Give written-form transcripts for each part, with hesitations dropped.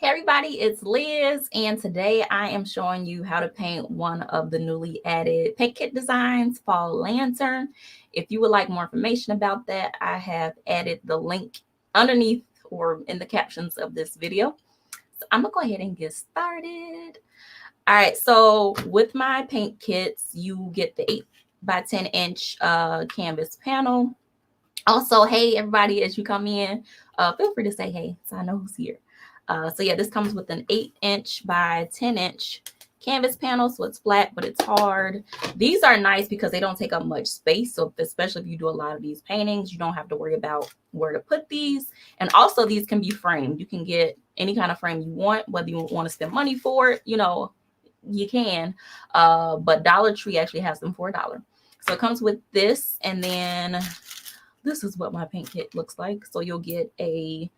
Hey everybody, it's Liz, and today I am showing you how to paint one of the newly added paint kit designs, Fall Lantern. If you would like more information about that, I have added the link underneath or in the captions of this video. So I'm gonna go ahead and get started. All right, so with my paint kits, you get the 8 by 10 inch canvas panel. Also, hey everybody, as you come in, feel free to say hey so I know who's here. So yeah, this comes with an 8-inch by 10-inch canvas panel, so it's flat, but it's hard. These are nice because they don't take up much space. So especially if you do a lot of these paintings, you don't have to worry about where to put these. And also these can be framed. You can get any kind of frame you want, whether you want to spend money for it, you can. But Dollar Tree actually has them for $1. So it comes with this, and then this is what my paint kit looks like. So you'll get a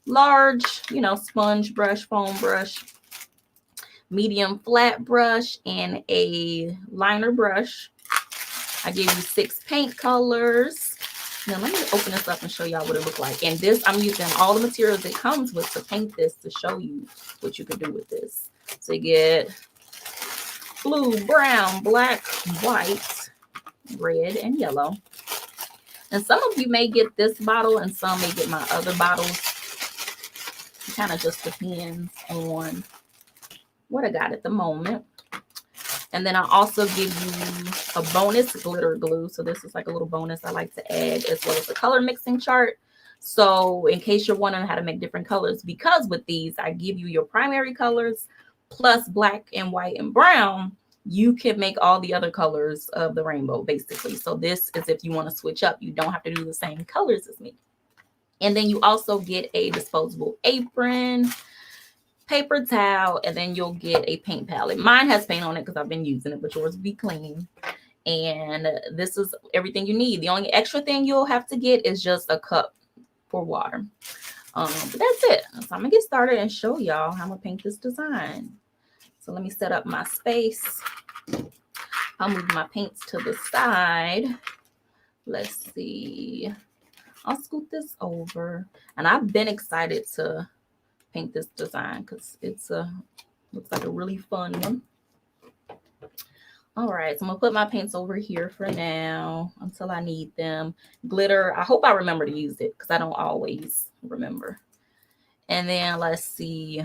large, sponge brush, foam brush, medium flat brush, and a liner brush. I gave you 6 paint colors. Now let me open this up and show y'all what it looks like. And this, I'm using all the materials it comes with to paint this to show you what you can do with this. So you get blue, brown, black, white, red, and yellow. And some of you may get this bottle and some may get my other bottles. It kind of just depends on what I got at the moment. And then I also give you a bonus glitter glue. So this is like a little bonus I like to add, as well as a color mixing chart. So in case you're wondering how to make different colors, because with these, I give you your primary colors plus black and white and brown. You can make all the other colors of the rainbow, basically. So this is if you want to switch up. You don't have to do the same colors as me. And then you also get a disposable apron, paper towel, and then you'll get a paint palette. Mine has paint on it because I've been using it, but yours will be clean. And this is everything you need. The only extra thing you'll have to get is just a cup for water. But that's it. So I'm going to get started and show y'all how I'm going to paint this design. So let me set up my space. I'll move my paints to the side. Let's see. I'll scoot this over. And I've been excited to paint this design because it's looks like a really fun one. All right, so I'm gonna put my paints over here for now until I need them. Glitter, I hope I remember to use it because I don't always remember. And then let's see.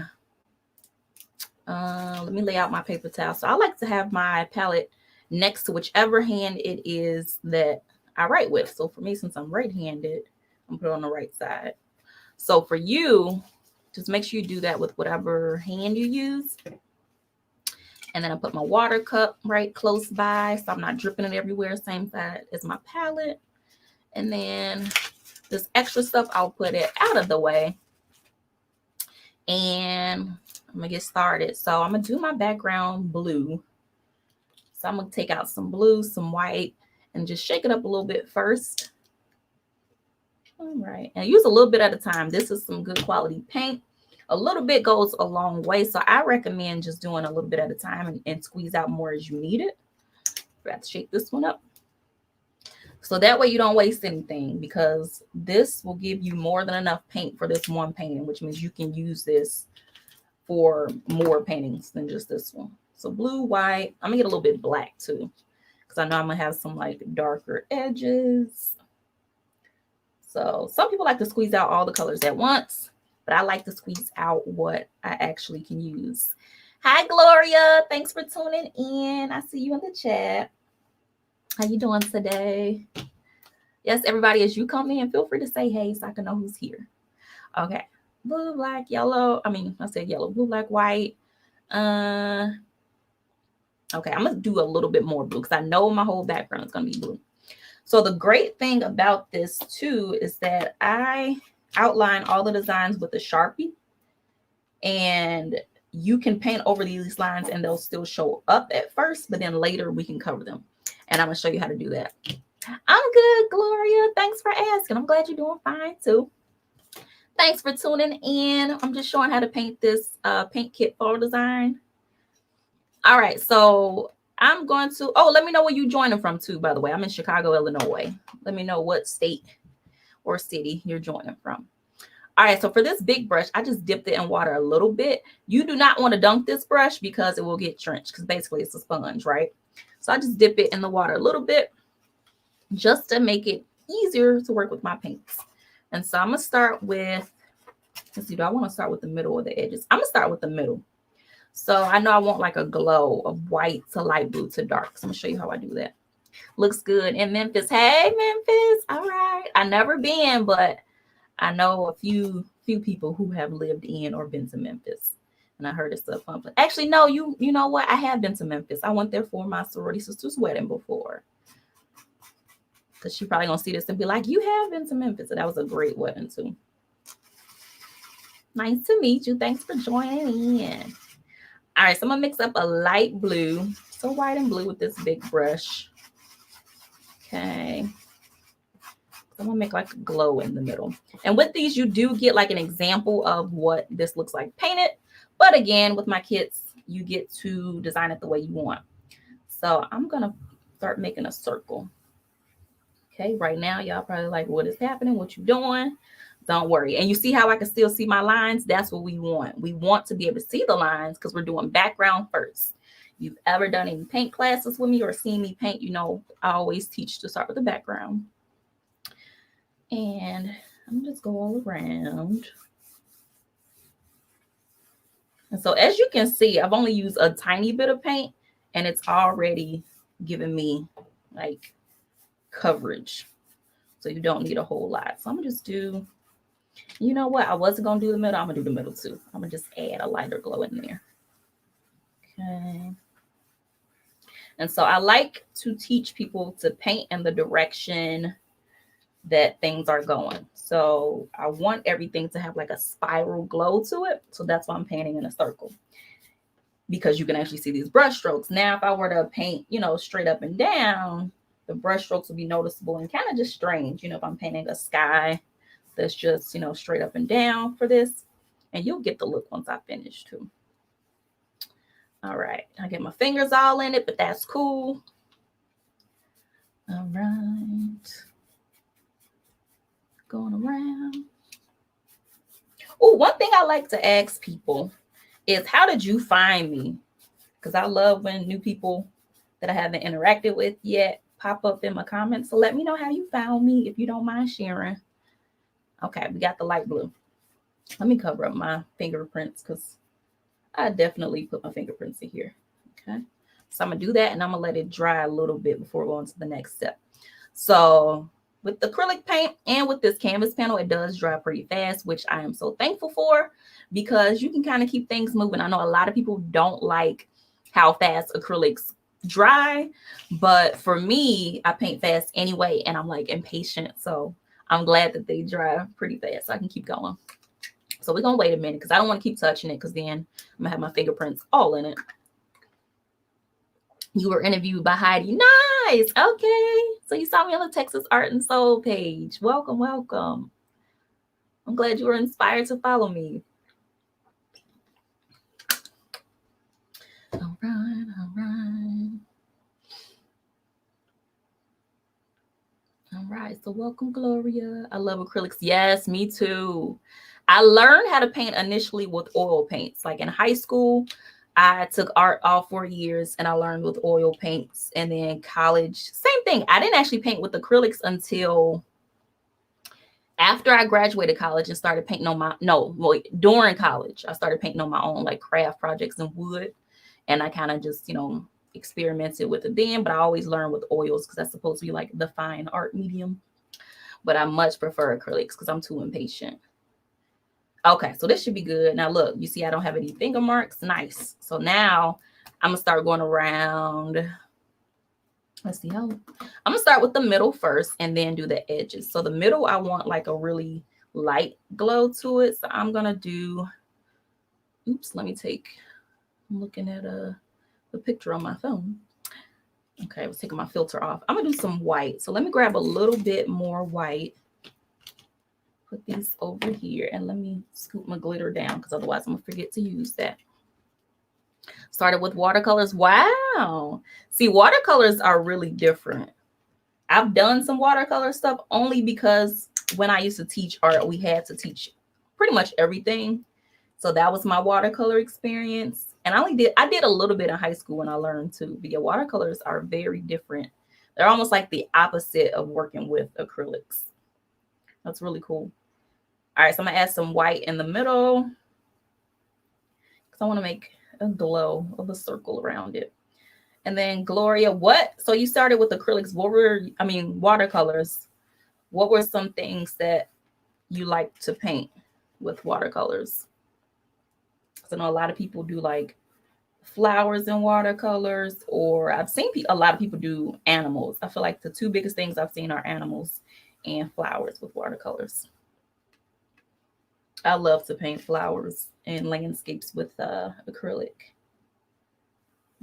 Let me lay out my paper towel. So I like to have my palette next to whichever hand it is that I write with. So for me, since I'm right-handed, I'm put it on the right side. So for you, just make sure you do that with whatever hand you use. And then I put my water cup right close by so I'm not dripping it everywhere, same side as my palette. And then this extra stuff, I'll put it out of the way. And I'm gonna get started. So I'm gonna do my background blue. So I'm gonna take out some blue, some white, and just shake it up a little bit first. All right, and use a little bit at a time. This is some good quality paint. A little bit goes a long way, so I recommend just doing a little bit at a time and squeeze out more as you need it. I have to shake this one up. So that way you don't waste anything, because this will give you more than enough paint for this one painting, which means you can use this for more paintings than just this one. So blue, white, I'm gonna get a little bit black too, because I know I'm gonna have some like darker edges. So some people like to squeeze out all the colors at once, but I like to squeeze out what I actually can use. Hi, Gloria. Thanks for tuning in. I see you in the chat. How you doing today? Yes, everybody, as you come in, feel free to say hey so I can know who's here. Okay. Blue, black, yellow. I said yellow, blue, black, white. Okay, I'm going to do a little bit more blue because I know my whole background is going to be blue. So the great thing about this too is that I outline all the designs with a Sharpie, and you can paint over these lines and they'll still show up at first, but then later we can cover them. And I'm going to show you how to do that. I'm good, Gloria. Thanks for asking. I'm glad you're doing fine too. Thanks for tuning in. I'm just showing how to paint this paint kit fall design. All right, so I'm going to, let me know where you're joining from too, by the way. I'm in Chicago, Illinois. Let me know what state or city you're joining from. All right, so for this big brush, I just dipped it in water a little bit. You do not want to dunk this brush because it will get drenched, because basically it's a sponge, right? So I just dip it in the water a little bit just to make it easier to work with my paints. And so I'm going to start with, let's see, do I want to start with the middle or the edges? I'm going to start with the middle. So I know I want like a glow of white to light blue to dark. So I'm going to show you how I do that. Looks good in Memphis. Hey, Memphis. All right. I've never been, but I know a few people who have lived in or been to Memphis. And I heard it's a fun place. Actually, no, you know what? I have been to Memphis. I went there for my sorority sister's wedding before. Because she probably going to see this and be like, you have been to Memphis. And that was a great wedding too. Nice to meet you. Thanks for joining in. All right, so I'm going to mix up a light blue. So white and blue with this big brush. Okay. I'm going to make like a glow in the middle. And with these, you do get like an example of what this looks like painted. But again, with my kits, you get to design it the way you want. So I'm going to start making a circle. Okay, right now, y'all probably like, what is happening? What you doing? Don't worry. And you see how I can still see my lines? That's what we want. We want to be able to see the lines because we're doing background first. If you've ever done any paint classes with me or seen me paint, you know, I always teach to start with the background. And I'm just go all around. And so as you can see, I've only used a tiny bit of paint and it's already giving me like coverage. So you don't need a whole lot. So I'm gonna just do, you know what? I wasn't gonna do the middle. I'm gonna do the middle too. I'm gonna just add a lighter glow in there. Okay. And so I like to teach people to paint in the direction that things are going. So I want everything to have like a spiral glow to it. So that's why I'm painting in a circle, because you can actually see these brush strokes. Now, if I were to paint, you know, straight up and down, the brush strokes will be noticeable and kind of just strange. You know, if I'm painting a sky that's just, you know, straight up and down for this, and you'll get the look once I finish too. All right, I get my fingers all in it, but that's cool. All right. Going around. Oh, one thing I like to ask people is, how did you find me? Because I love when new people that I haven't interacted with yet pop up in my comments. So let me know how you found me if you don't mind sharing. Okay, we got the light blue. Let me cover up my fingerprints because I definitely put my fingerprints in here. Okay, so I'm going to do that and I'm going to let it dry a little bit before going to the next step. So with the acrylic paint and with this canvas panel, it does dry pretty fast, which I am so thankful for, because you can kind of keep things moving. I know a lot of people don't like how fast acrylics dry, but for me, I paint fast anyway, and I'm like impatient. So I'm glad that they dry pretty fast so I can keep going. So we're going to wait a minute because I don't want to keep touching it, because then I'm going to have my fingerprints all in it. You were interviewed by Heidi. Nice. Okay. So you saw me on the Texas Art and Soul page. Welcome, welcome. I'm glad you were inspired to follow me. All right, all right. All right, so welcome, Gloria. I love acrylics. Yes, me too. I learned how to paint initially with oil paints. Like in high school, I took art all 4 years and I learned with oil paints. And then college, same thing. I didn't actually paint with acrylics until after I graduated college and started painting on my, during college, I started painting on my own like craft projects in wood. And I kind of just, you know, experimented with it then, but I always learned with oils because that's supposed to be like the fine art medium. But I much prefer acrylics because I'm too impatient. Okay, so this should be good. Now look, you see I don't have any finger marks. Nice. So now I'm gonna start going around. Let's see how. I'm gonna start with the middle first and then do the edges. So the middle, I want like a really light glow to it. So I'm gonna do, oops, let me take, I'm looking at the picture on my phone. Okay, I was taking my filter off. I'm gonna do some white. So let me grab a little bit more white. Put these over here and let me scoop my glitter down because otherwise I'm gonna forget to use that. Started with watercolors. Wow. See, watercolors are really different. I've done some watercolor stuff only because when I used to teach art, we had to teach pretty much everything. So that was my watercolor experience. And I did a little bit in high school when I learned to. But yeah, watercolors are very different. They're almost like the opposite of working with acrylics. That's really cool. All right, so I'm gonna add some white in the middle because I want to make a glow of a circle around it. And then Gloria, what? So you started with acrylics. Watercolors. What were some things that you like to paint with watercolors? Because I know a lot of people do like flowers in watercolors, or I've seen a lot of people do animals. I feel like the two biggest things I've seen are animals and flowers with watercolors. I love to paint flowers and landscapes with acrylic.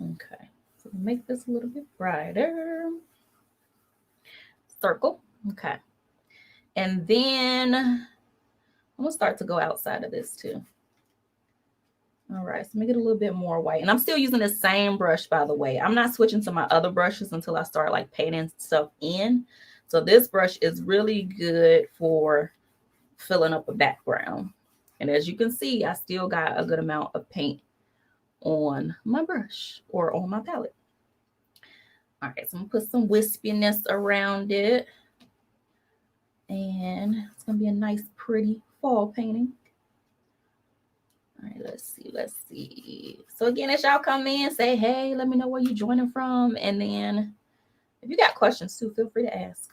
Okay, so make this a little bit brighter. Circle. Okay. And then I'm gonna start to go outside of this too. All right, so make it a little bit more white. And I'm still using the same brush, by the way. I'm not switching to my other brushes until I start like painting stuff in. So this brush is really good for filling up a background. And as you can see, I still got a good amount of paint on my brush or on my palette. All right, so I'm gonna put some wispiness around it. And it's gonna be a nice, pretty fall painting. All right, let's see. So again, as y'all come in, say, hey, let me know where you're joining from. And then if you got questions too, feel free to ask.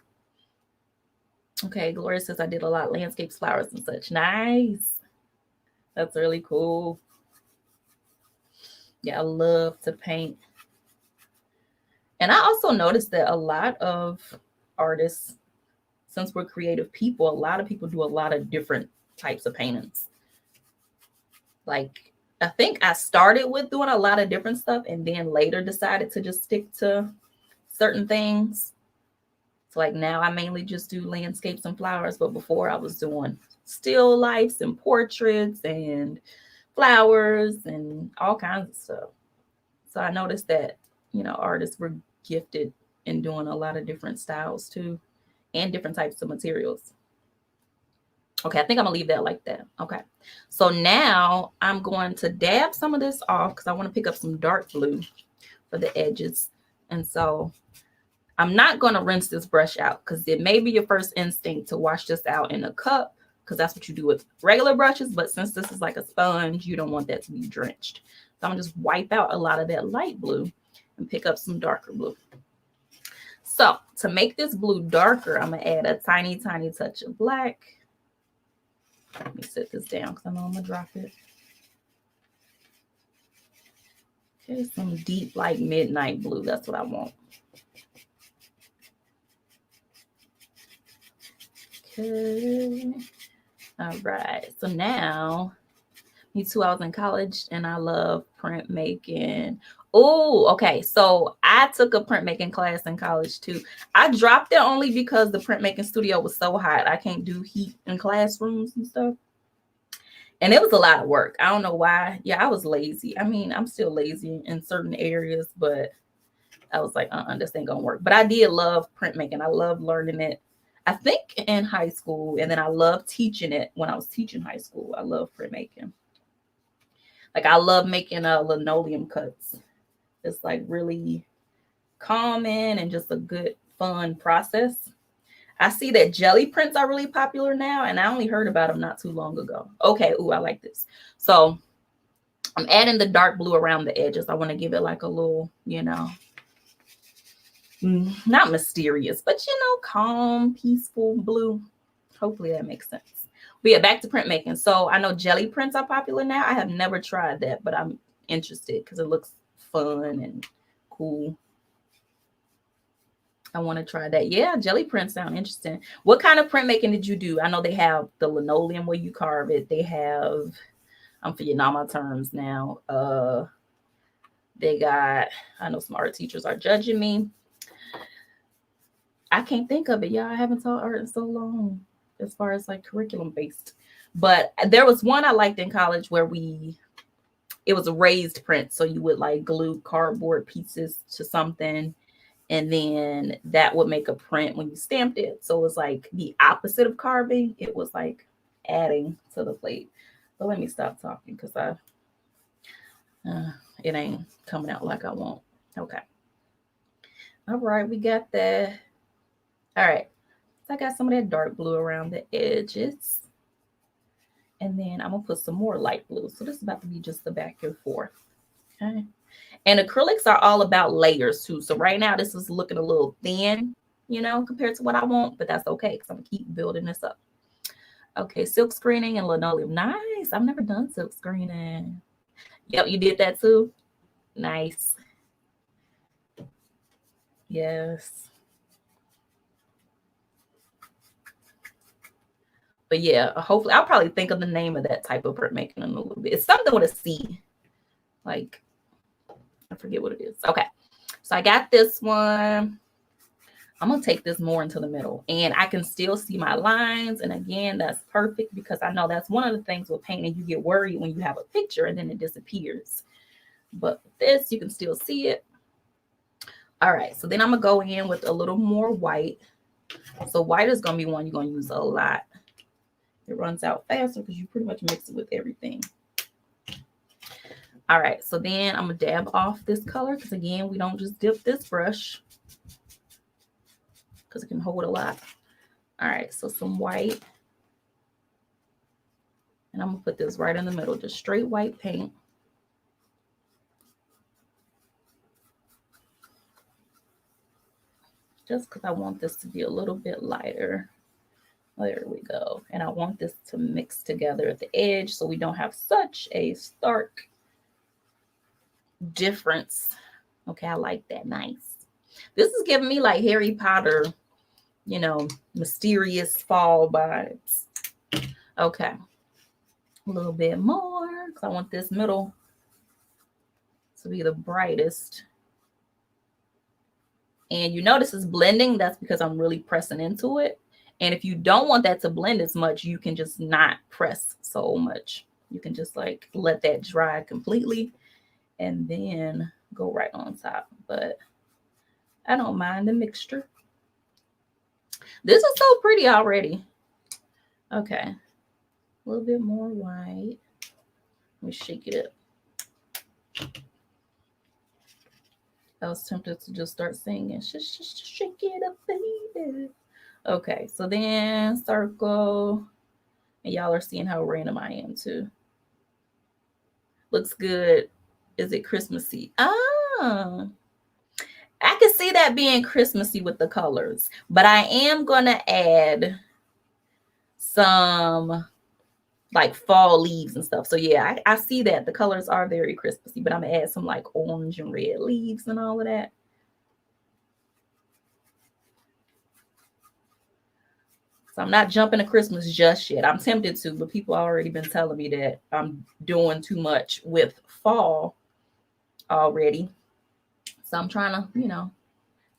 Okay, Gloria says I did a lot of landscapes, flowers, and such. Nice. That's really cool. Yeah, I love to paint. And I also noticed that a lot of artists, since we're creative people, a lot of people do a lot of different types of paintings. Like, I think I started with doing a lot of different stuff and then later decided to just stick to certain things. So like now I mainly just do landscapes and flowers, but before I was doing still lifes and portraits and flowers and all kinds of stuff. So I noticed that, you know, artists were gifted in doing a lot of different styles too, and different types of materials. Okay, I think I'm gonna leave that like that. Okay, so now I'm going to dab some of this off because I want to pick up some dark blue for the edges. And so I'm not going to rinse this brush out because it may be your first instinct to wash this out in a cup because that's what you do with regular brushes. But since this is like a sponge, you don't want that to be drenched. So I'm gonna just wipe out a lot of that light blue and pick up some darker blue. So to make this blue darker, I'm gonna add a tiny, tiny touch of black. Let me set this down because I know I'm gonna drop it. Okay, some deep like midnight blue. That's what I want. Okay. All right. So now, me too, I was in college and I love printmaking. Oh, okay. So I took a printmaking class in college too. I dropped it only because the printmaking studio was so hot. I can't do heat in classrooms and stuff. And it was a lot of work. I don't know why. Yeah, I was lazy. I mean, I'm still lazy in certain areas, but I was like, this ain't gonna work. But I did love printmaking. I love learning it. I think in high school, and then I loved teaching it when I was teaching high school. I love printmaking. Like I love making linoleum cuts. It's like really calming and just a good, fun process. I see that jelly prints are really popular now, and I only heard about them not too long ago. Okay, ooh, I like this. So I'm adding the dark blue around the edges. I want to give it like a little, you know, not mysterious, but you know, calm, peaceful blue. Hopefully that makes sense. But yeah, back to printmaking. So I know jelly prints are popular now. I have never tried that, but I'm interested because it looks fun and cool. I want to try that. Yeah, jelly prints sound interesting. What kind of printmaking did you do? I know they have the linoleum where you carve it. They have, I'm forgetting all my terms now. They got, I know some art teachers are judging me. I can't think of it. Yeah, I haven't taught art in so long as far as like curriculum based. But there was one I liked in college where it was a raised print. So you would like glue cardboard pieces to something, and then that would make a print when you stamped it. So it was like the opposite of carving. It was like adding to the plate. But let me stop talking because it ain't coming out like I want. Okay. All right, we got that. All right. So I got some of that dark blue around the edges. And then I'm going to put some more light blue. So this is about to be just the back and forth. Okay. And acrylics are all about layers too. So right now this is looking a little thin, you know, compared to what I want, but that's okay because I'm going to keep building this up. Okay, silk screening and linoleum. Nice. I've never done silk screening. Yep, you did that too? Nice. Yes. But yeah, hopefully I'll probably think of the name of that type of printmaking in a little bit. It's something with a C. Like, I forget what it is. Okay. So I got this one. I'm going to take this more into the middle. And I can still see my lines. And again, that's perfect because I know that's one of the things with painting. You get worried when you have a picture and then it disappears. But with this, you can still see it. All right. So then I'm going to go in with a little more white. So white is going to be one you're going to use a lot. It runs out faster because you pretty much mix it with everything. All right, so then I'm gonna dab off this color because again, we don't just dip this brush because it can hold a lot. All right, so some white. And I'm gonna put this right in the middle, just straight white paint. Just because I want this to be a little bit lighter. There we go. And I want this to mix together at the edge so we don't have such a stark difference. Okay, I like that. Nice. This is giving me like Harry Potter, you know, mysterious fall vibes. Okay. A little bit more because I want this middle to be the brightest. And you notice it's blending. That's because I'm really pressing into it. And if you don't want that to blend as much, you can just not press so much. You can just like let that dry completely and then go right on top. But I don't mind the mixture. This is so pretty already. Okay. A little bit more white. Let me shake it up. I was tempted to just start singing. Shake it up, baby. Okay, so then circle. And y'all are seeing how random I am too. Looks good. Is it Christmassy? Ah, I can see that being Christmassy with the colors. But I am going to add some like fall leaves and stuff. So yeah, I see that. The colors are very Christmassy. But I'm going to add some like orange and red leaves and all of that. So I'm not jumping to Christmas just yet. I'm tempted to, but people already been telling me that I'm doing too much with fall already. So I'm trying to, you know,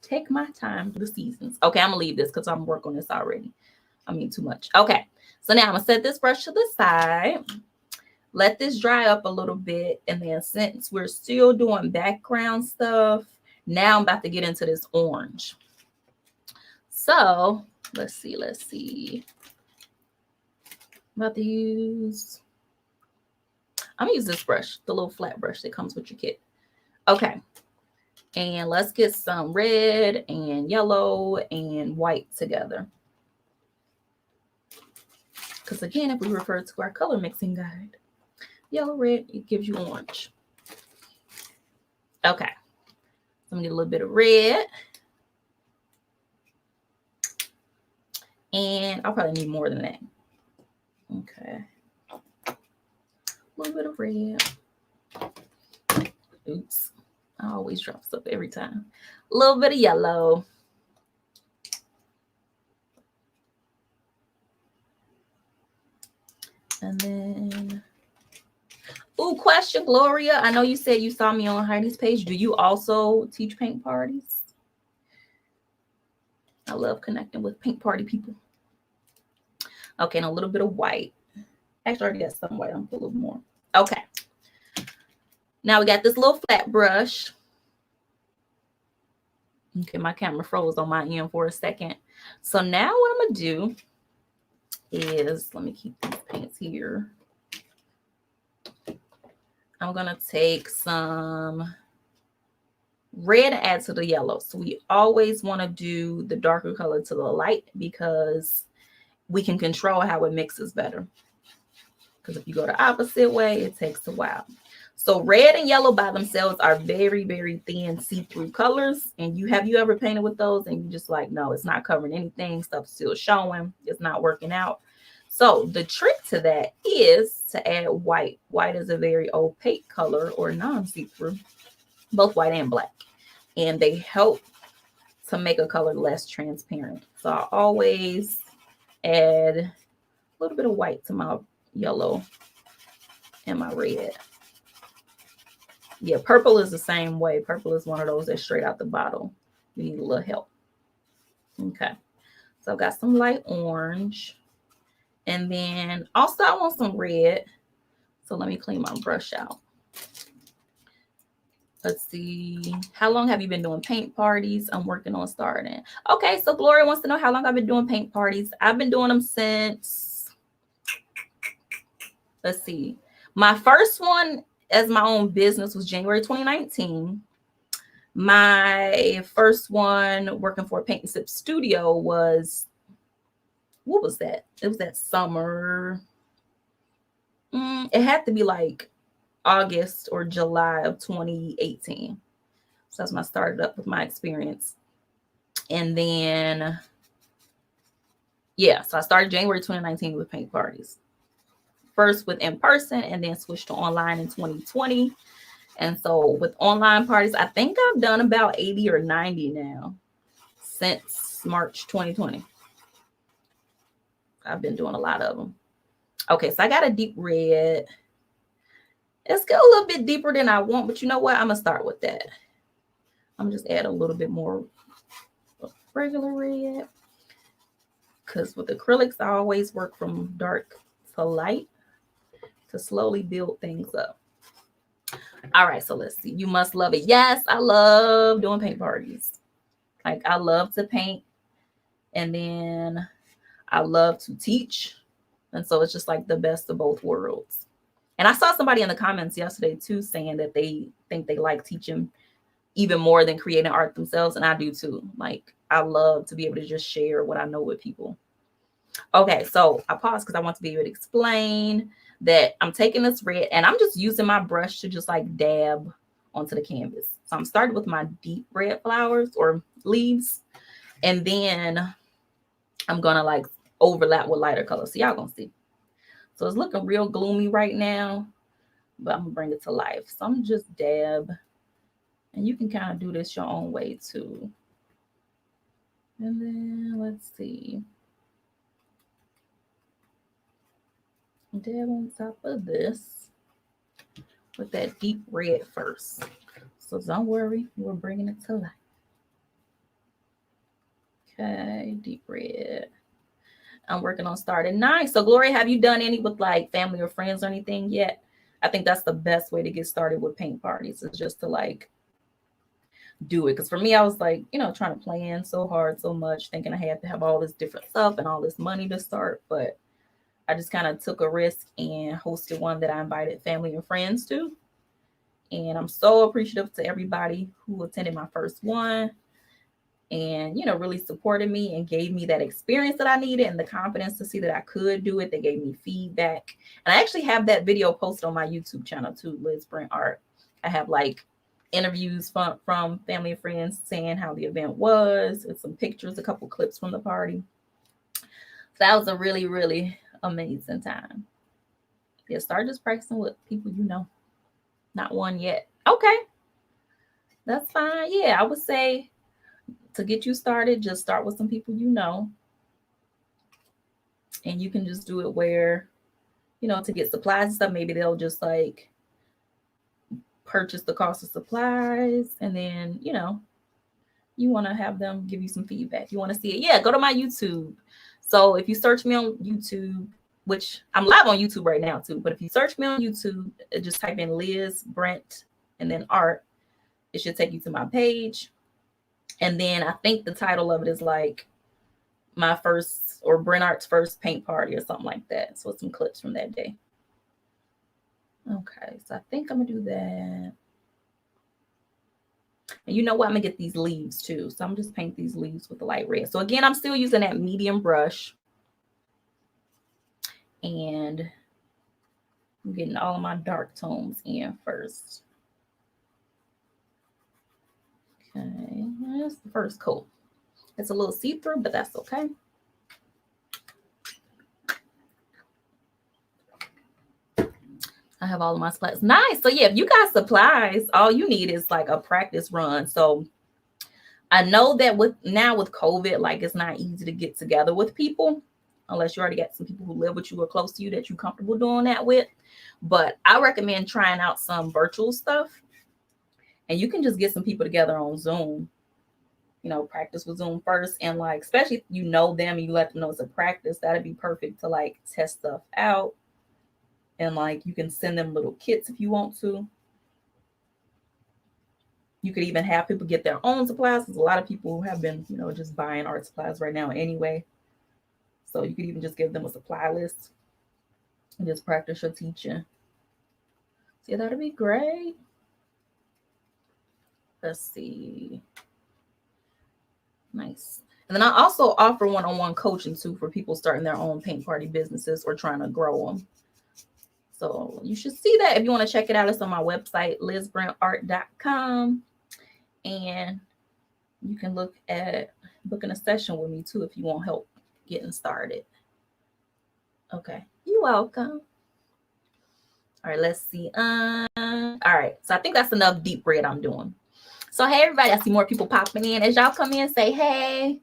take my time for the seasons. Okay, I'm going to leave this because I'm working on this already. I mean, too much. Okay, so now I'm going to set this brush to the side. Let this dry up a little bit. And then since we're still doing background stuff, now I'm about to get into this orange. So let's see. I'm about to use, I'm going to use this brush, the little flat brush that comes with your kit. Okay. And let's get some red and yellow and white together. Because again, if we refer to our color mixing guide, yellow, red, it gives you orange. Okay. So I'm going to get a little bit of red. And I'll probably need more than that. Okay. A little bit of red. Oops. I always drop stuff every time. A little bit of yellow. And then, ooh, question, Gloria. I know you said you saw me on Heidi's page. Do you also teach paint parties? I love connecting with paint party people. Okay, and a little bit of white. Actually, I already got some white. I'm gonna put a little more. Okay. Now we got this little flat brush. Okay, my camera froze on my end for a second. So now what I'm gonna do is, let me keep these paints here. I'm going to take some red and add to the yellow. So we always want to do the darker color to the light because we can control how it mixes better. Because if you go the opposite way, it takes a while. So red and yellow by themselves are very, very thin see-through colors. And you ever painted with those and you just like, no, it's not covering anything. Stuff's still showing. It's not working out. So the trick to that is to add white. White is a very opaque color or non-see-through, both white and black. And they help to make a color less transparent. So I always add a little bit of white to my yellow and my red. Yeah, purple is the same way. Purple is one of those that's straight out the bottle. You need a little help. Okay, so I've got some light orange. And then also I want some red. So let me clean my brush out. Let's see. How long have you been doing paint parties? I'm working on starting. Okay, so Gloria wants to know how long I've been doing paint parties. I've been doing them since, let's see. My first one as my own business was January 2019. My first one working for a paint and sip studio was, what was that? It was that summer. It had to be like August or July of 2018. So that's when I started up with my experience. And then, yeah, so I started January 2019 with paint parties. First with in person and then switched to online in 2020. And so with online parties, I think I've done about 80 or 90 now since March 2020. I've been doing a lot of them. Okay, so I got a deep red. Let's go a little bit deeper than I want, but you know what? I'm going to start with that. I'm just add a little bit more regular red. Because with acrylics, I always work from dark to light to slowly build things up. All right, so let's see. You must love it. Yes, I love doing paint parties. Like, I love to paint. And then I love to teach. And so it's just like the best of both worlds. And I saw somebody in the comments yesterday too saying that they think they like teaching even more than creating art themselves. And I do too. Like, I love to be able to just share what I know with people. Okay, so I paused because I want to be able to explain that I'm taking this red and I'm just using my brush to just like dab onto the canvas. So I'm starting with my deep red flowers or leaves. And then I'm going to like overlap with lighter colors. So y'all going to see. So it's looking real gloomy right now, but I'm going to bring it to life. So I'm just dab. And you can kind of do this your own way too. And then let's see. Dab on top of this with that deep red first. So don't worry, we're bringing it to life. Okay, deep red. I'm working on starting. Nice. So Gloria, have you done any with like family or friends or anything yet? I think that's the best way to get started with paint parties is just to like do it. Because for me, I was like, you know, trying to plan so hard, so much, thinking I had to have all this different stuff and all this money to start. But I just kind of took a risk and hosted one that I invited family and friends to. And I'm so appreciative to everybody who attended my first one and, you know, really supported me and gave me that experience that I needed and the confidence to see that I could do it. They gave me feedback. And I actually have that video posted on my YouTube channel too, Liz Brent Art. I have like interviews from family and friends saying how the event was and some pictures, a couple clips from the party. So that was a really, really amazing time. Yeah, start just practicing with people you know. Not one yet. Okay. That's fine. Yeah, I would say to get you started, just start with some people you know. And you can just do it where, you know, to get supplies and stuff, maybe they'll just like purchase the cost of supplies. And then, you know, you want to have them give you some feedback. You want to see it. Yeah, go to my YouTube. So if you search me on YouTube, which I'm live on YouTube right now too, but if you search me on YouTube, just type in Liz Brent and then art, it should take you to my page. And then I think the title of it is like my first, or Brenart's first paint party or something like that. So some clips from that day. Okay, so I think I'm gonna do that. And you know what? I'm gonna get these leaves too. So I'm just paint these leaves with the light red. So again, I'm still using that medium brush. And I'm getting all of my dark tones in first. Okay, that's the first coat. It's a little see-through, but that's okay. I have all of my supplies. Nice. So yeah, if you got supplies, all you need is like a practice run. So I know that with COVID, like it's not easy to get together with people unless you already got some people who live with you or close to you that you're comfortable doing that with. But I recommend trying out some virtual stuff, and you can just get some people together on Zoom. You know, practice with Zoom first, and like especially if you know them and you let them know it's a practice, that'd be perfect to like test stuff out. And like you can send them little kits if you want to. You could even have people get their own supplies, because a lot of people have been, you know, just buying art supplies right now anyway. So you could even just give them a supply list and just practice your teaching. See, that'd be great. Let's see. Nice. And then I also offer one-on-one coaching too for people starting their own paint party businesses or trying to grow them. So you should see that if you want to check it out. It's on my website, lizbrandart.com. And you can look at booking a session with me too if you want help getting started. Okay, you're welcome. All right, let's see. All right, so I think that's enough deep red I'm doing. So hey everybody, I see more people popping in. As y'all come in, say hey.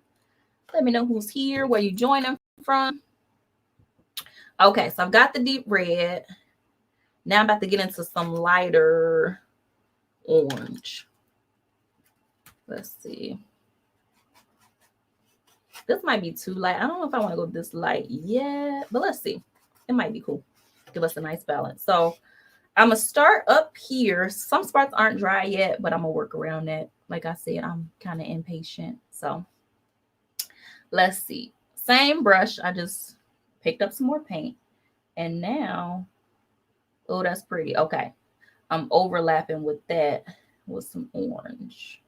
Let me know who's here, where you joining from. Okay, so I've got the deep red. Now I'm about to get into some lighter orange. Let's see. This might be too light. I don't know if I want to go this light yet, but let's see. It might be cool. Give us a nice balance. So I'm going to start up here. Some spots aren't dry yet, but I'm going to work around that. Like I said, I'm kind of impatient. So let's see. Same brush. I just picked up some more paint. And now, oh, that's pretty. Okay. I'm overlapping with that with some orange.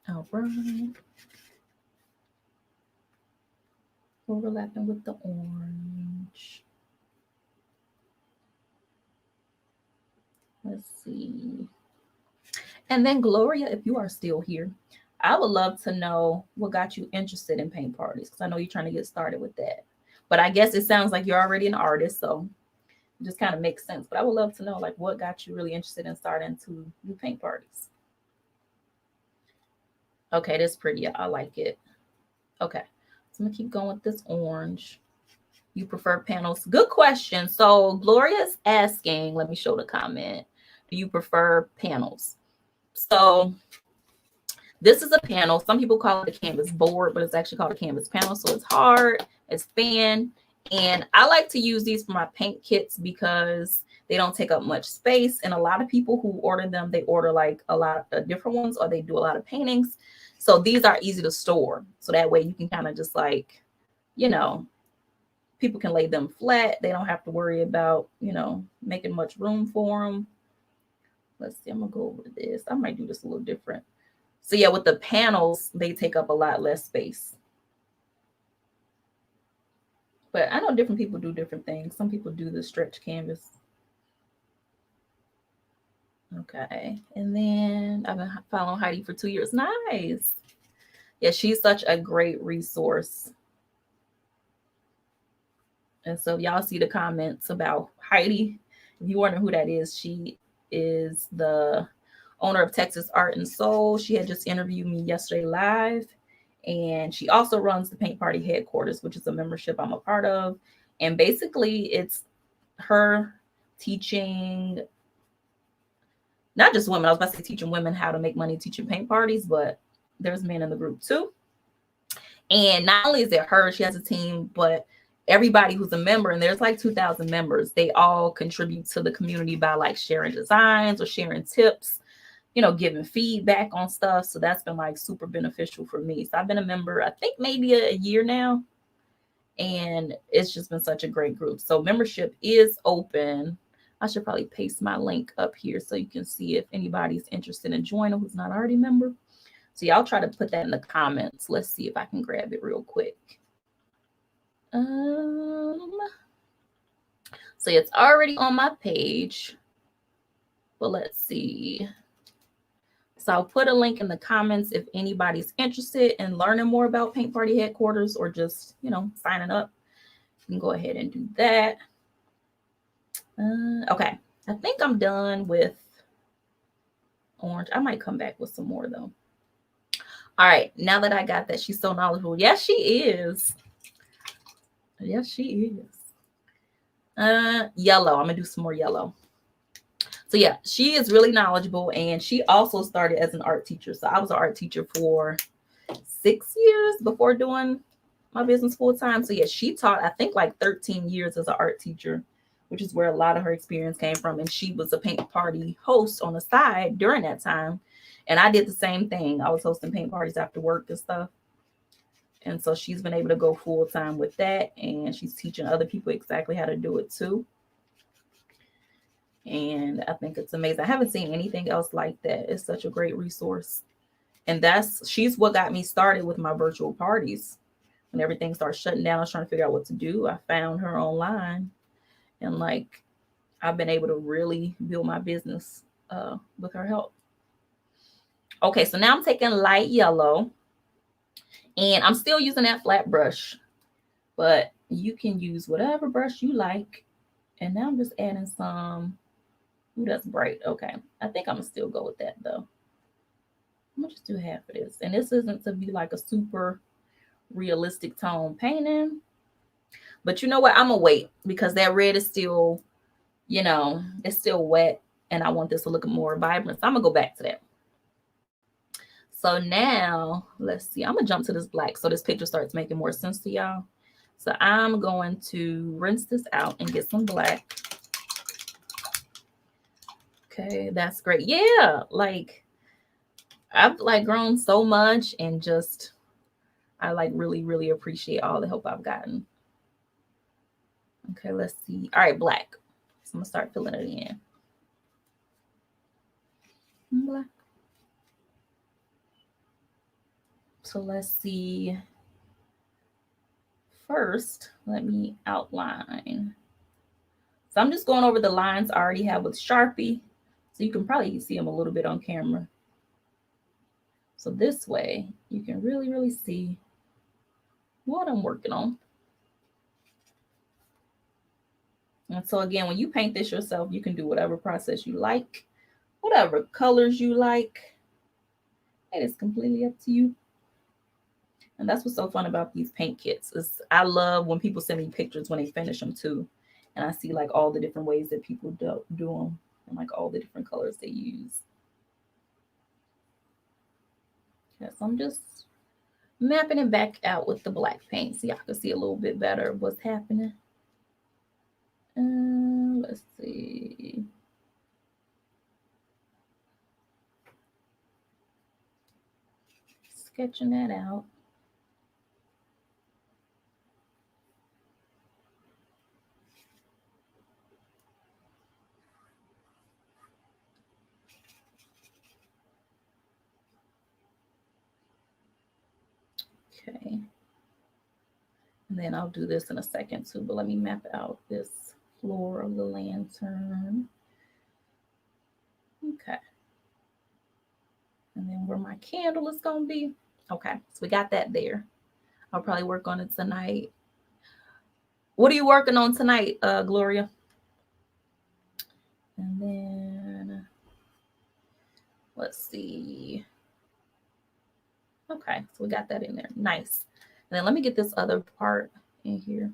All right. Overlapping with the orange. Let's see. And then Gloria, if you are still here, I would love to know what got you interested in paint parties, because I know you're trying to get started with that. But I guess it sounds like you're already an artist, so it just kind of makes sense. But I would love to know like what got you really interested in starting to do paint parties. Okay, that's pretty. I like it. Okay, so I'm gonna keep going with this orange. You prefer panels? Good question. So Gloria's asking, let me show the comment. Do you prefer panels? So this is a panel. Some people call it a canvas board, but it's actually called a canvas panel. So it's hard, it's thin. And I like to use these for my paint kits because they don't take up much space. And a lot of people who order them, they order like a lot of different ones, or they do a lot of paintings. So these are easy to store. So that way you can kind of just like, you know, people can lay them flat. They don't have to worry about, you know, making much room for them. Let's see, I'm gonna go over this. I might do this a little different. So yeah, with the panels, they take up a lot less space. But I know different people do different things. Some people do the stretch canvas. Okay, and then I've been following Heidi for 2 years. Nice. Yeah, she's such a great resource. And so y'all see the comments about Heidi. If you wonder who that is, she is the owner of Texas Art and Soul. She had just interviewed me yesterday live. And she also runs the Paint Party Headquarters, which is a membership I'm a part of. And basically it's her teaching, not just women, I was about to say teaching women how to make money teaching paint parties, but there's men in the group too. And not only is it her, she has a team, but everybody who's a member, and there's like 2,000 members, they all contribute to the community by like sharing designs or sharing tips. giving feedback on stuff. So that's been like super beneficial for me. So I've been a member, I think maybe a year now, and it's just been such a great group. So membership is open. I should probably paste my link up here so you can see if anybody's interested in joining who's not already a member. So y'all try to put that in the comments. Let's see if I can grab it real quick. So it's already on my page, but let's see. So I'll put a link in the comments if anybody's interested in learning more about Paint Party Headquarters or just, signing up. You can go ahead and do that. Okay, I think I'm done with orange. I might come back with some more though. All right, now that I got that, she's so knowledgeable. Yes, she is. Yes, she is. Yellow. I'm gonna do some more yellow. So yeah, she is really knowledgeable, and she also started as an art teacher. So I was an art teacher for 6 years before doing my business full time. So yeah, she taught, I think, like 13 years as an art teacher, which is where a lot of her experience came from. And she was a paint party host on the side during that time. And I did the same thing. I was hosting paint parties after work and stuff. And so she's been able to go full time with that. And she's teaching other people exactly how to do it too. And I think it's amazing. I haven't seen anything else like that. It's such a great resource. And she's what got me started with my virtual parties. When everything started shutting down, I was trying to figure out what to do. I found her online, and like I've been able to really build my business with her help. Okay, so now I'm taking light yellow, and I'm still using that flat brush, but you can use whatever brush you like. And now I'm just adding some. Ooh, that's bright. Okay, I think I'm gonna still go with that though. I'm gonna just do half of this, and this isn't to be like a super realistic tone painting, but you know what, I'm gonna wait because that red is still, it's still wet, and I want this to look more vibrant, so I'm gonna go back to that. So now let's see, I'm gonna jump to this black so this picture starts making more sense to y'all. So I'm going to rinse this out and get some black. Okay, that's great. Yeah, like I've like grown so much, and just I like really, really appreciate all the help I've gotten. Okay, let's see. All right, black. So I'm gonna start filling it in. Black. So let's see. First, let me outline. So I'm just going over the lines I already have with Sharpie. So you can probably see them a little bit on camera. So this way, you can really, really see what I'm working on. And so again, when you paint this yourself, you can do whatever process you like, whatever colors you like. It is completely up to you. And that's what's so fun about these paint kits. I love when people send me pictures when they finish them too. And I see like all the different ways that people do them, and like all the different colors they use. Yeah, so I'm just mapping it back out with the black paint so y'all can see a little bit better what's happening. Let's see. Sketching that out. Okay. And then I'll do this in a second too, but let me map out this floor of the lantern. Okay. And then where my candle is going to be. Okay, so we got that there. I'll probably work on it tonight. What are you working on tonight, Gloria? And then, let's see. Okay, so we got that in there. Nice. And then let me get this other part in here.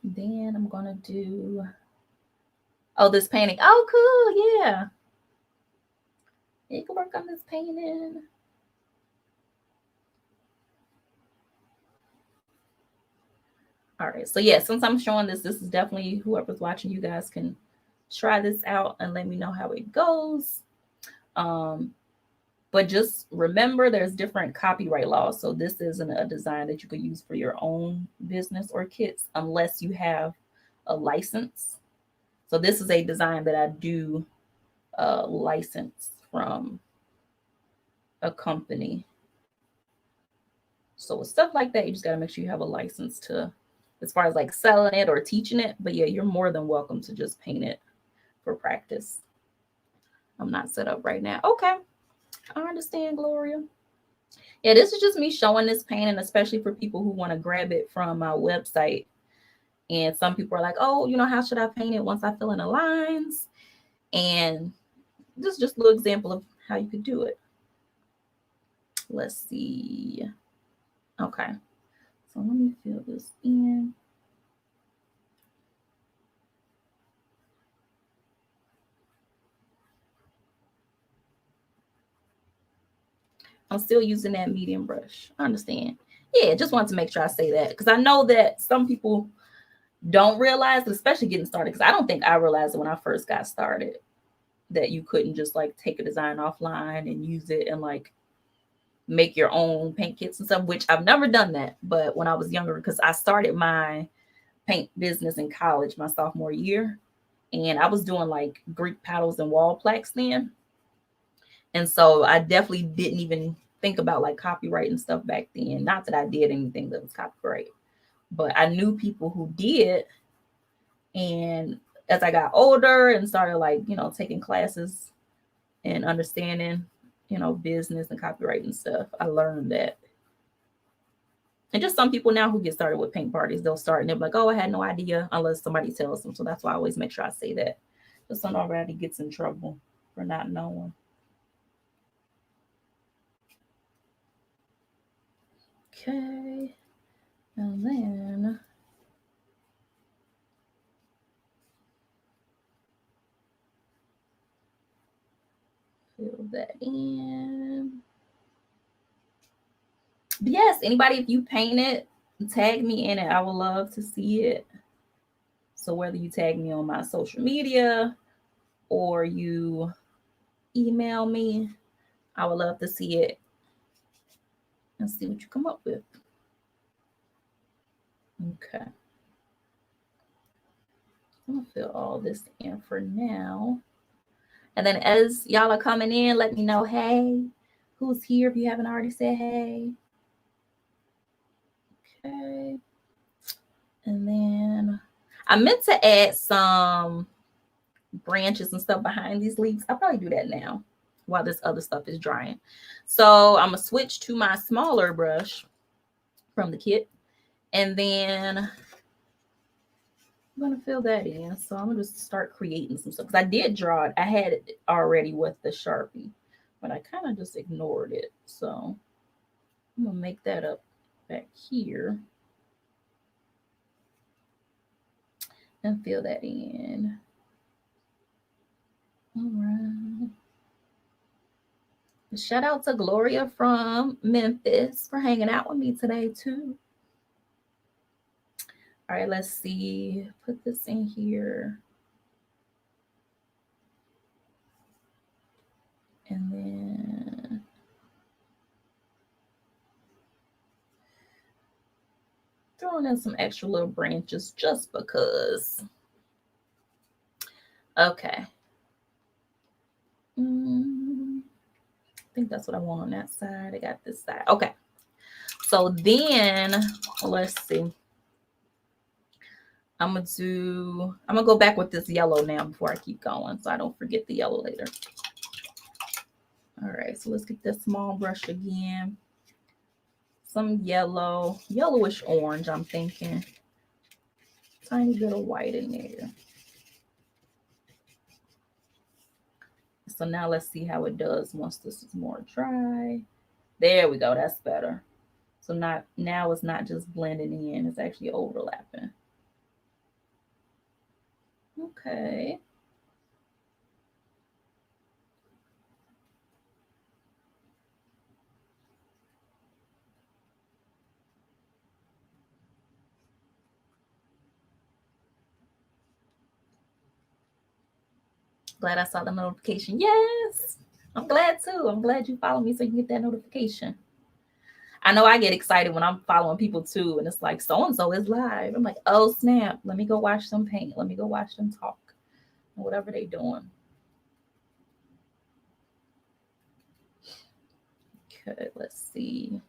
Then I'm going to do, this painting. Oh, cool. Yeah. You can work on this painting. All right, so yeah, since I'm showing this, this is definitely whoever's watching, you guys can try this out and let me know how it goes. But just remember there's different copyright laws. So this isn't a design that you could use for your own business or kits unless you have a license. So this is a design that I do license from a company. So with stuff like that, you just got to make sure you have a license to, as far as like selling it or teaching it. But yeah, you're more than welcome to just paint it for practice. I'm not set up right now. Okay, I understand, Gloria. Yeah, this is just me showing this painting, especially for people who want to grab it from my website. And some people are like, oh, you know, how should I paint it once I fill in the lines? And this is just a little example of how you could do it. Let's see. Okay, so let me fill this in. I'm still using that medium brush. I understand. Yeah, just wanted to make sure I say that because I know that some people don't realize it, especially getting started. Because I don't think I realized it when I first got started that you couldn't just like take a design offline and use it and like make your own paint kits and stuff, which I've never done that. But when I was younger, because I started my paint business in college my sophomore year, and I was doing like Greek paddles and wall plaques then. And so I definitely didn't even think about like copyright and stuff back then. Not that I did anything that was copyright, but I knew people who did. And as I got older and started like, you know, taking classes and understanding, you know, business and copyright and stuff, I learned that. And just some people now who get started with paint parties, they'll start and they'll be like, oh, I had no idea unless somebody tells them. So that's why I always make sure I say that. Just so nobody gets in trouble for not knowing. Okay. And then fill that in. But yes, anybody, if you paint it, tag me in it. I would love to see it. So whether you tag me on my social media or you email me, I would love to see it and see what you come up with. Okay. I'm gonna fill all this in for now. And then as y'all are coming in, let me know, hey, who's here if you haven't already said hey. Okay. And then I meant to add some branches and stuff behind these leaves. I'll probably do that now while this other stuff is drying. So I'm gonna switch to my smaller brush from the kit, and then I'm gonna fill that in. So I'm gonna just start creating some stuff because I did draw it. I had it already with the Sharpie, but I kind of just ignored it. So I'm gonna make that up back here and fill that in. All right. Shout out to Gloria from Memphis for hanging out with me today too. All right, let's see. Put this in here. And then throwing in some extra little branches just because. Okay. I think that's what I want on that side. I got this side. Okay. So then let's see. I'm gonna go back with this yellow now before I keep going so I don't forget the yellow later. All right, so let's get this small brush again. Some yellow, yellowish orange, I'm thinking. Tiny bit of white in there. So now let's see how it does once this is more dry. There we go, that's better. So now it's not just blending in, it's actually overlapping. Okay. Glad I saw the notification. Yes, I'm glad too. I'm glad you follow me so you can get that notification. I know I get excited when I'm following people too, and it's like so-and-so is live. I'm like, oh snap, let me go watch them paint. Let me go watch them talk. Whatever they doing. Okay, let's see.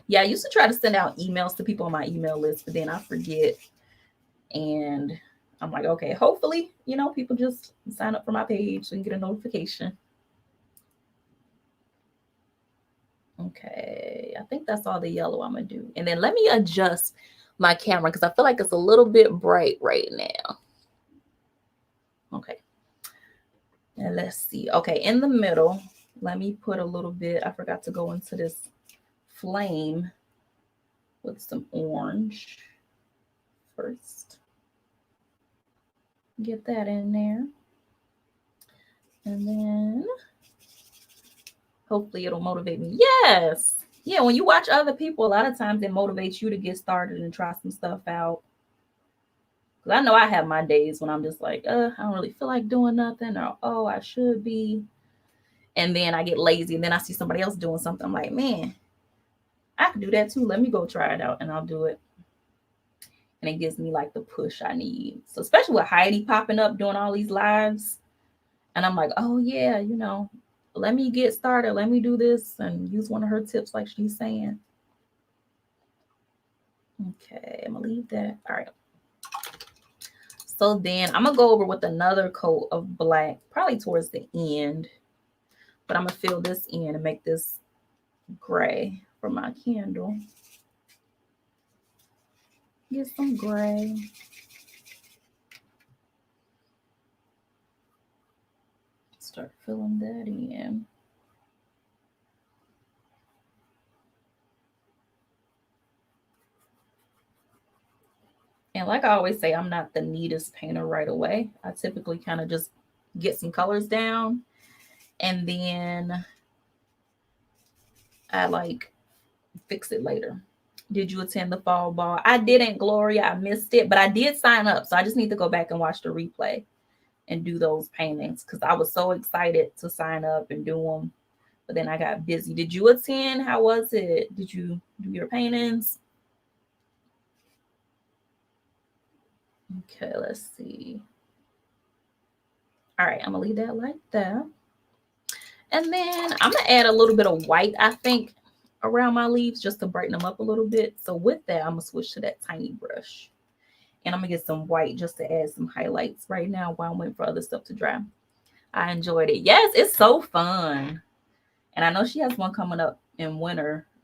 Yeah, I used to try to send out emails to people on my email list, but then I forget. And I'm like, okay, hopefully, people just sign up for my page and get a notification. Okay, I think that's all the yellow I'm going to do. And then let me adjust my camera because I feel like it's a little bit bright right now. Okay. And let's see. Okay, in the middle, let me put a little bit. I forgot to go into this flame with some orange first. Get that in there. And then hopefully it'll motivate me. Yes. Yeah, when you watch other people, a lot of times it motivates you to get started and try some stuff out. Because I know I have my days when I'm just like, I don't really feel like doing nothing, or, oh, I should be. And then I get lazy, and then I see somebody else doing something. I'm like, man, I could do that too. Let me go try it out, and I'll do it. And it gives me like the push I need. So especially with Heidi popping up doing all these lives. And I'm like, oh yeah, let me get started. Let me do this and use one of her tips like she's saying. Okay, I'm gonna leave that. All right. So then I'm gonna go over with another coat of black, probably towards the end. But I'm gonna fill this in and make this gray for my candle. Get some gray. Start filling that in. And like I always say, I'm not the neatest painter right away. I typically kind of just get some colors down and then I like fix it later. Did you attend the fall ball? I didn't, Gloria. I missed it, but I did sign up. So I just need to go back and watch the replay and do those paintings because I was so excited to sign up and do them. But then I got busy. Did you attend? How was it? Did you do your paintings? Okay, let's see. All right, I'm gonna leave that like that. And then I'm gonna add a little bit of white, I think, around my leaves just to brighten them up a little bit. So with that, I'm gonna switch to that tiny brush. And I'm gonna get some white just to add some highlights right now while I'm waiting for other stuff to dry. I enjoyed it. Yes, it's so fun. And I know she has one coming up in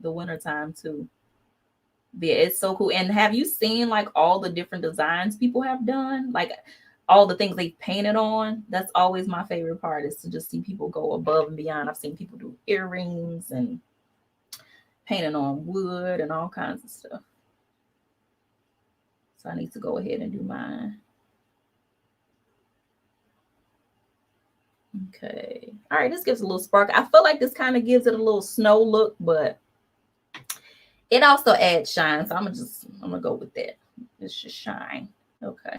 the winter time too. Yeah, it's so cool. And have you seen like all the different designs people have done? Like all the things they painted on? That's always my favorite part, is to just see people go above and beyond. I've seen people do earrings and painting on wood and all kinds of stuff. So I need to go ahead and do mine. Okay. All right, this gives a little spark. I feel like this kind of gives it a little snow look, but it also adds shine. So I'm gonna go with that. It's just shine. Okay.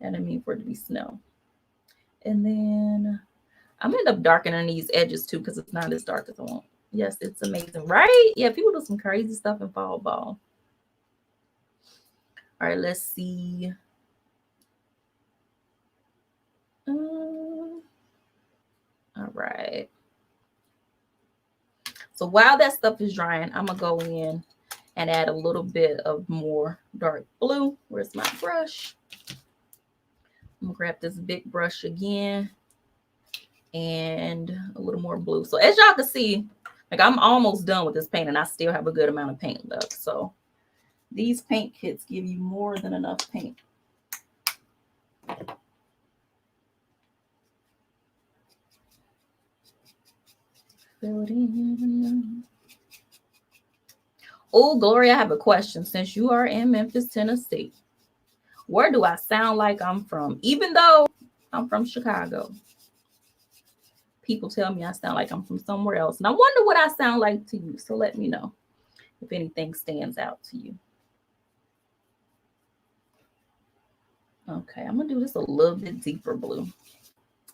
I didn't mean for it to be snow. And then I'm gonna end up darkening these edges too because it's not as dark as I want. Yes, it's amazing, right? Yeah, people do some crazy stuff in fall ball. All right, let's see. All right. So while that stuff is drying, I'm gonna go in and add a little bit of more dark blue. Where's my brush? I'm gonna grab this big brush again and a little more blue. So as y'all can see, like I'm almost done with this paint and I still have a good amount of paint left. So these paint kits give you more than enough paint. Fill it in. Oh, Gloria, I have a question. Since you are in Memphis, Tennessee, where do I sound like I'm from? Even though I'm from Chicago, people tell me I sound like I'm from somewhere else. And I wonder what I sound like to you. So let me know if anything stands out to you. Okay, I'm gonna do this a little bit deeper blue.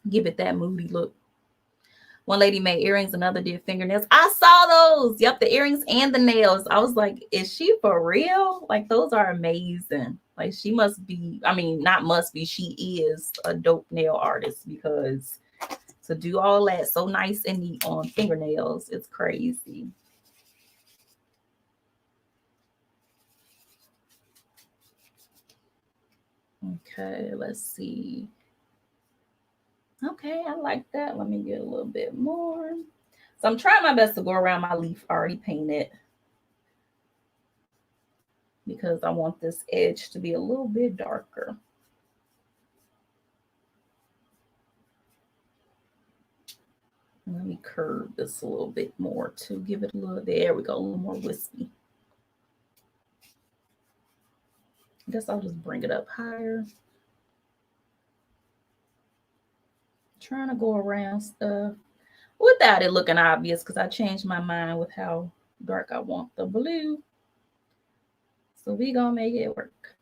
Give it that moody look. One lady made earrings, another did fingernails. I saw those. Yep, the earrings and the nails. I was like, is she for real? Like, those are amazing. Like, she must be, I mean, not must be, she is a dope nail artist, because to do all that so nice and neat on fingernails, it's crazy. Okay, let's see. Okay, I like that. Let me get a little bit more. So I'm trying my best to go around my leaf already painted, because I want this edge to be a little bit darker. Let me curve this a little bit more to give it a little, there we go, a little more wispy. I guess I'll just bring it up higher. Trying to go around stuff without it looking obvious, because I changed my mind with how dark I want the blue. So we gonna make it work.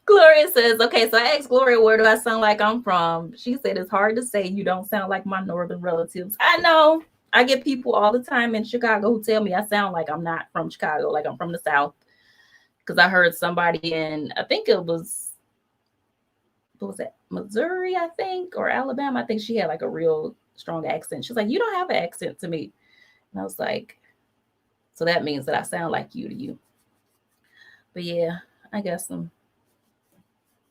Gloria says, okay, so I asked Gloria, where do I sound like I'm from? She said, it's hard to say. You don't sound like my northern relatives. I know. I get people all the time in Chicago who tell me I sound like I'm not from Chicago, like I'm from the South. Because I heard somebody in, I think it was, what was that, Missouri, I think, or Alabama. I think she had like a real strong accent. She's like, you don't have an accent to me. And I was like, so that means that I sound like you to you. But yeah, I guess some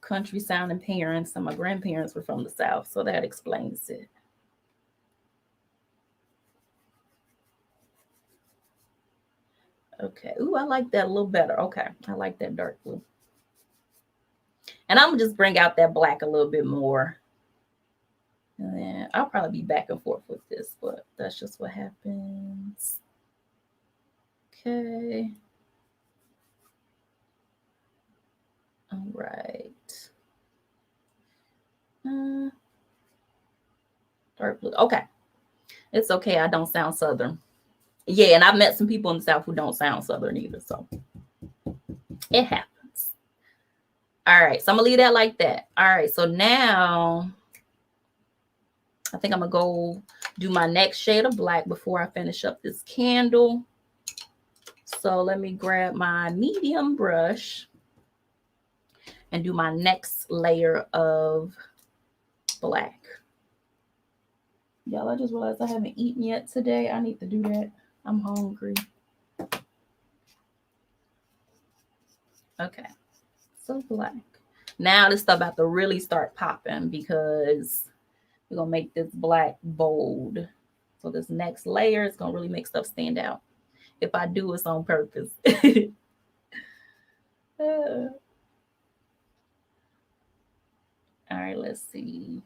country sounding parents, and my grandparents were from the South, so that explains it. Okay. Ooh, I like that a little better. Okay. I like that dark blue. And I'm gonna just bring out that black a little bit more. And then I'll probably be back and forth with this, but that's just what happens. Okay. All right. Dark blue. Okay. It's okay. I don't sound Southern. Yeah, and I've met some people in the South who don't sound Southern either, so it happens. All right, so I'm gonna leave that like that. All right, so now I think I'm gonna go do my next shade of black before I finish up this candle. So let me grab my medium brush and do my next layer of black. Y'all, I just realized I haven't eaten yet today. I need to do that. I'm hungry. Okay, so black. Now this stuff about to really start popping, because we're gonna make this black bold. So this next layer is gonna really make stuff stand out. If I do, it's on purpose. All right, let's see.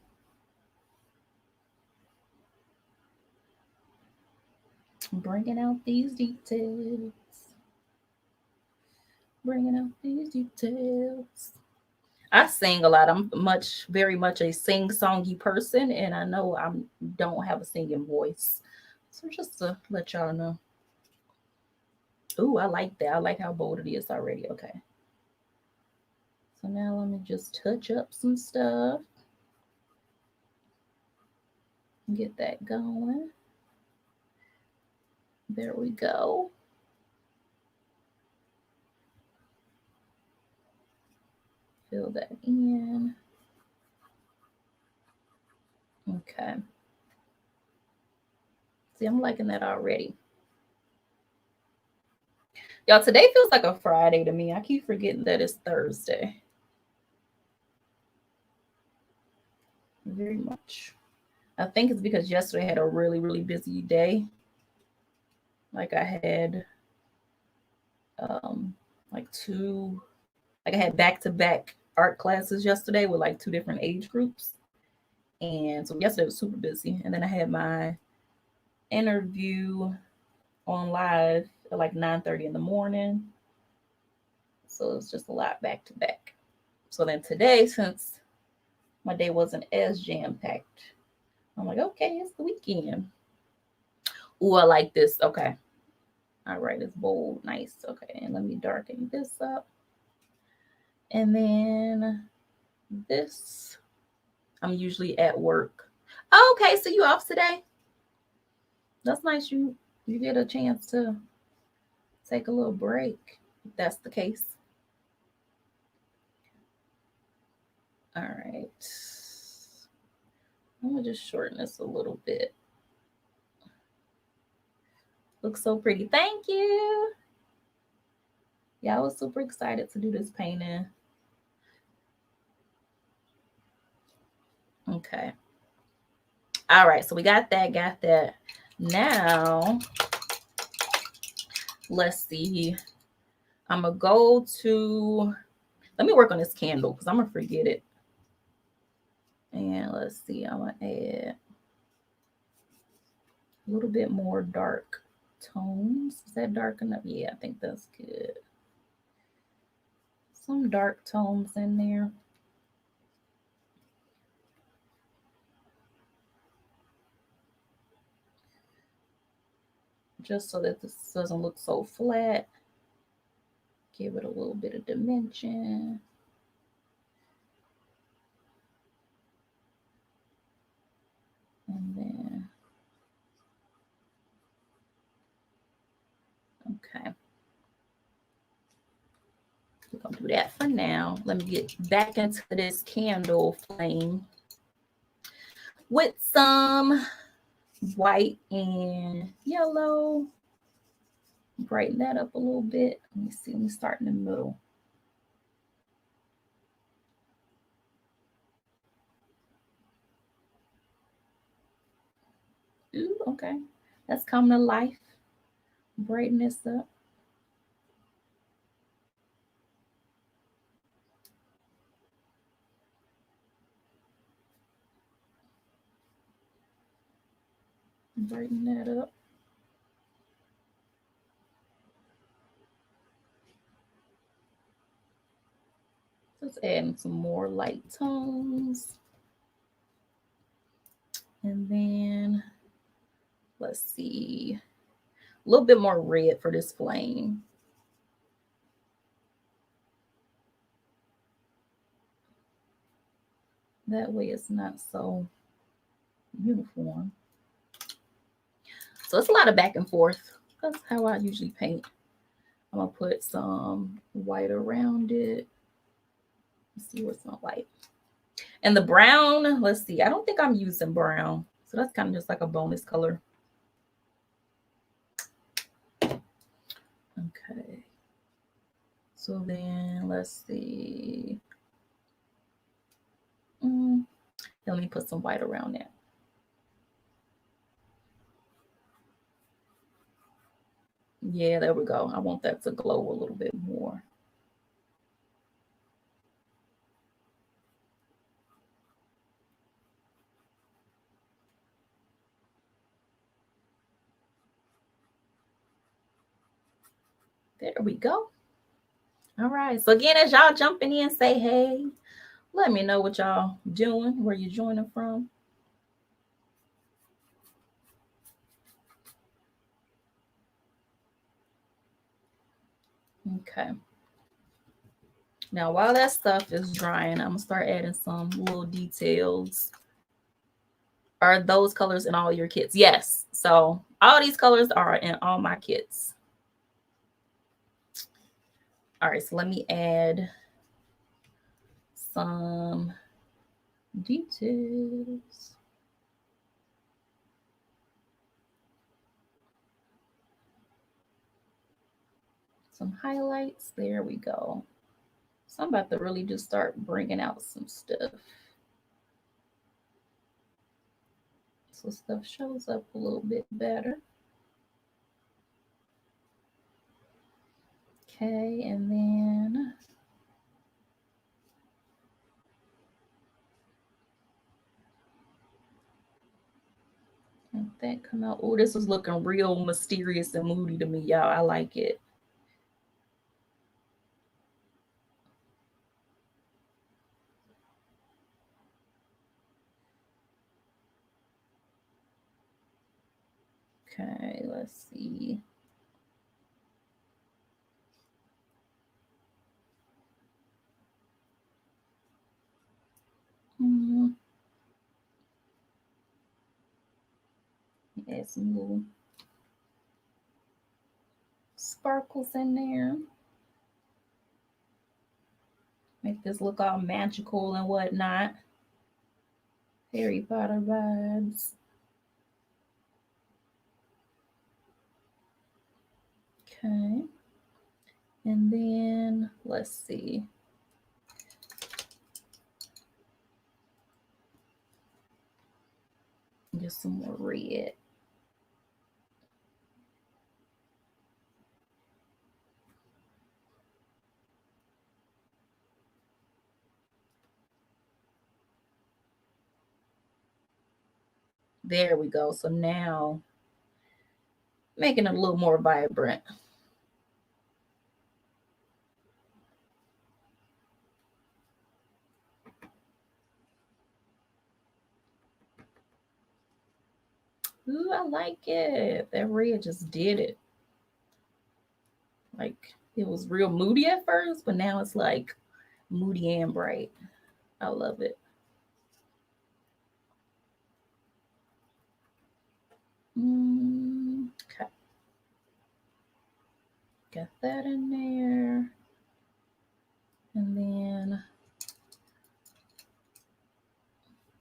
I'm bringing out these details. Bringing out these details. I sing a lot. I'm very much a sing-songy person, and I know I don't have a singing voice. So just to let y'all know. Ooh, I like that. I like how bold it is already. Okay. So now let me just touch up some stuff. Get that going. There we go. Fill that in. Okay. See, I'm liking that already. Y'all, today feels like a Friday to me. I keep forgetting that it's Thursday. Very much. I think it's because yesterday I had a really, really busy day. Like I had I had back-to-back art classes yesterday with like 2 different age groups. And so yesterday was super busy. And then I had my interview on live at like 9:30 in the morning. So it's just a lot back to back. So then today, since my day wasn't as jam-packed, I'm like, okay, it's the weekend. Ooh, I like this. Okay. All right, it's bold. Nice. Okay, and let me darken this up. And then this, I'm usually at work. Oh, okay, so you off today? That's nice. You get a chance to take a little break, if that's the case. All right. I'm gonna just shorten this a little bit. Looks so pretty. Thank you. Yeah, I was super excited to do this painting. Okay. All right, so we got that. Now, let's see. I'm gonna go to, let me work on this candle because I'm gonna forget it. And let's see, I'm gonna add a little bit more dark tones. Is that dark enough? Yeah, I think that's good. Some dark tones in there. Just so that this doesn't look so flat. Give it a little bit of dimension. And then, okay. We're gonna do that for now. Let me get back into this candle flame with some white and yellow. Brighten that up a little bit. Let me see, let me start in the middle. Ooh, okay. That's coming to life. Brighten this up. Brighten that up. Just adding some more light tones. And then, let's see, a little bit more red for this flame. That way it's not so uniform. So it's a lot of back and forth. That's how I usually paint. I'm gonna put some white around it. Let's see what's my white. And the brown, let's see, I don't think I'm using brown. So that's kind of just like a bonus color. Okay. So then let's see. Let me put some white around that. Yeah, there we go. I want that to glow a little bit more. There we go. All right. So again, as y'all jumping in, say hey. Let me know what y'all doing, where you're joining from. Okay. Now, while that stuff is drying, I'm gonna start adding some little details. Are those colors in all your kits? Yes. So all these colors are in all my kits. All right, so let me add some details. Some highlights. There we go. So I'm about to really just start bringing out some stuff. So stuff shows up a little bit better. Okay, and then let that come out. Oh, this is looking real mysterious and moody to me, y'all. I like it. Okay, let's see. Add some little sparkles in there. Make this look all magical and whatnot. Harry Potter vibes. Okay. And then let's see. Get some more red. There we go. So now making it a little more vibrant. Ooh, I like it. That red just did it. Like it was real moody at first, but now it's like moody and bright. I love it. Okay. Got that in there. And then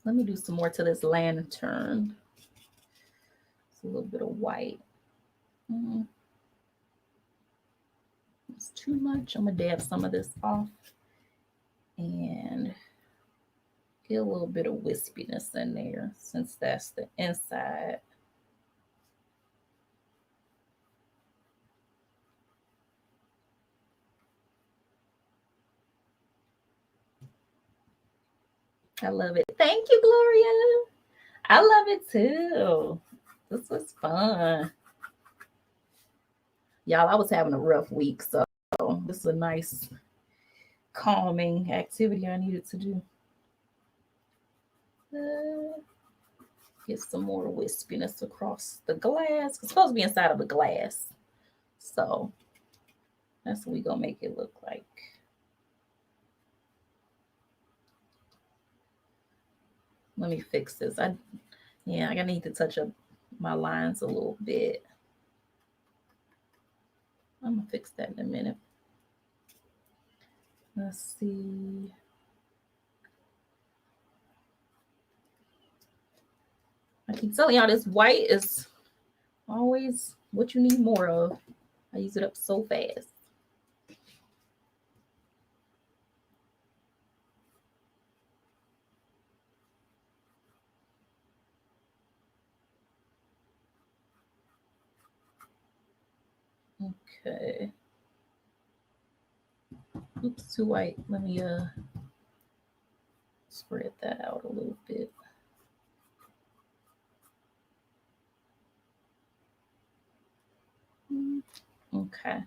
let me do some more to this lantern. It's a little bit of white. It's too much. I'm gonna dab some of this off and get a little bit of wispiness in there since that's the inside. I love it. Thank you, Gloria. I love it too. This was fun. Y'all, I was having a rough week, so this is a nice calming activity I needed to do. Get some more wispiness across the glass. It's supposed to be inside of the glass. So that's what we're going to make it look like. Let me fix this. I need to touch up my lines a little bit. I'm going to fix that in a minute. Let's see. I keep telling y'all this white is always what you need more of. I use it up so fast. Okay. Oops, too white. Let me spread that out a little bit. Okay. A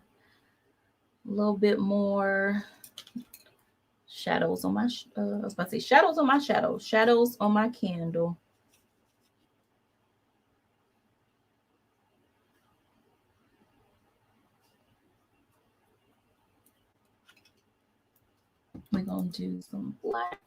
little bit more shadows on my, I was about to say shadows on my shadow, shadows on my candle. We're going to do some black.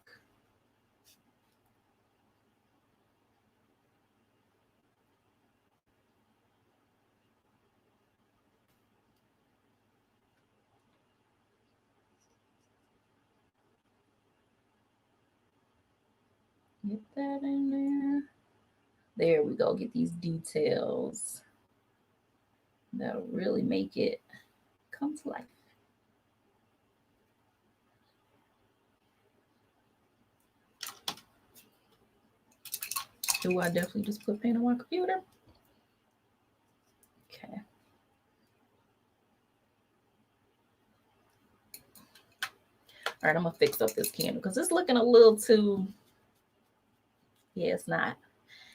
Get that in there. There we go. Get these details. That'll really make it come to life. Do I definitely just put paint on my computer? Okay. All right, I'm gonna fix up this candle because it's looking a little too, yeah, it's not.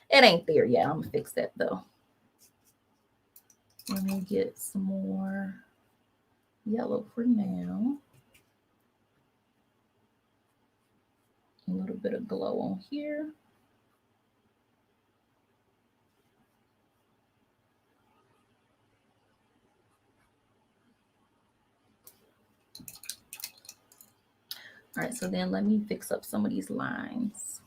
It ain't there yet. I'm gonna fix that though. Let me get some more yellow for now. A little bit of glow on here. All right, so then let me fix up some of these lines.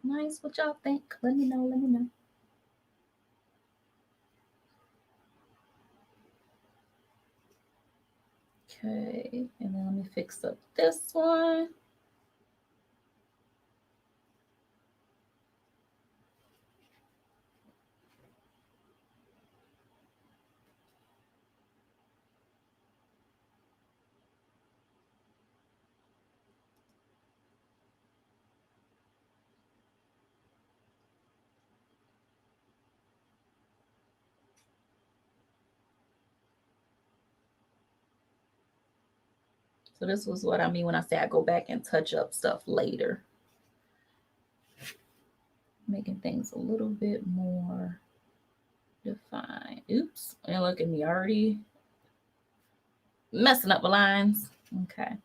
Nice. What y'all think? Let me know. Let me know. Okay, and then let me fix up this one. So this was what I mean when I say I go back and touch up stuff later. Making things a little bit more defined. Oops, and look at me already messing up the lines. Okay.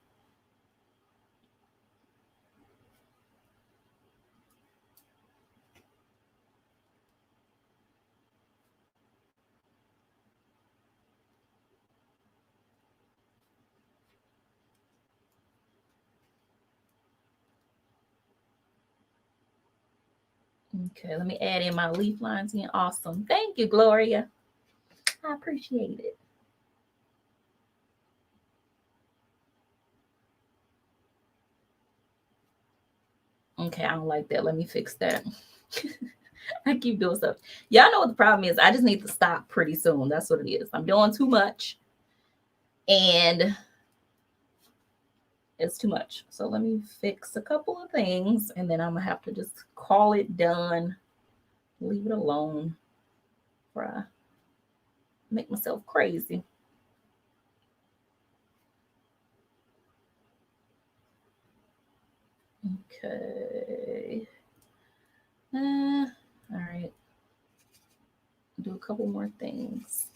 Okay, let me add in my leaf lines in. Awesome. Thank you, Gloria. I appreciate it. Okay, I don't like that. Let me fix that. I keep doing stuff. Y'all know what the problem is. I just need to stop pretty soon. That's what it is. I'm doing too much. And it's too much. So let me fix a couple of things and then I'm gonna have to just call it done. Leave it alone before I make myself crazy. Okay. All right. Do a couple more things.